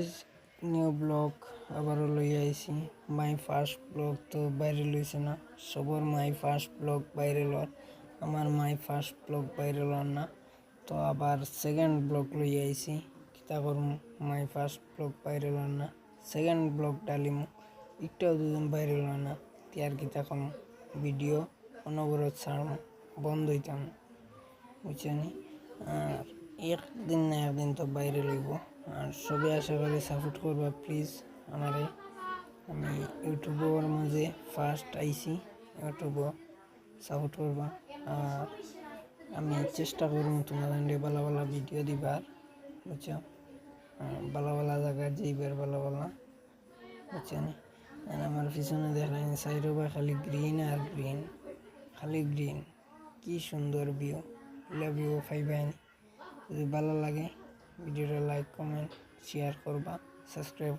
Guys new blog আবারও লই আইছি। মাই ফার্স্ট ব্লগ তো ভাইরাল হয়েছে না, সবার মাই ফার্স্ট ব্লগ ভাইরাল হওয়ার, আমার মাই ফার্স্ট ব্লগ ভাইরাল হওয়ার না। তো আবার সেকেন্ড ব্লগ লই আইছি, কিতা করম, মাই ফার্স্ট ব্লগ ভাইরাল হওয়ার না, সেকেন্ড ব্লগ ডালিম একটাও দুদিন ভাইরাল হয় না, তিয়ার কিতা করম, ভিডিও অনবরত ছাড়ম, বন্ধ হইতাম, বুঝছেন। আর একদিন না একদিন তো বাইরে লইব। আর সবাই আশা করি সাপোর্ট করবা প্লিজ আমারে। আমি ইউটিউবের মাঝে ফার্স্ট আইছি, ইউটিউবও সাপোর্ট করবা। আর আমি চেষ্টা করব তোমাদের ভালো ভালো ভিডিও দিবার, বুঝছো, ভালো ভালো জায়গায় যাইবার, ভালো ভালো, বুঝছেন। আর আমার পিছনে দেখলেন সাইডও বা খালি গ্রিন আর গ্রিন, খালি গ্রিন, কি সুন্দর ভিউ, ভিউ পাইবেন। যদি ভালো লাগে ভিডিওটা লাইক কমেন্ট শেয়ার করবা, সাবস্ক্রাইব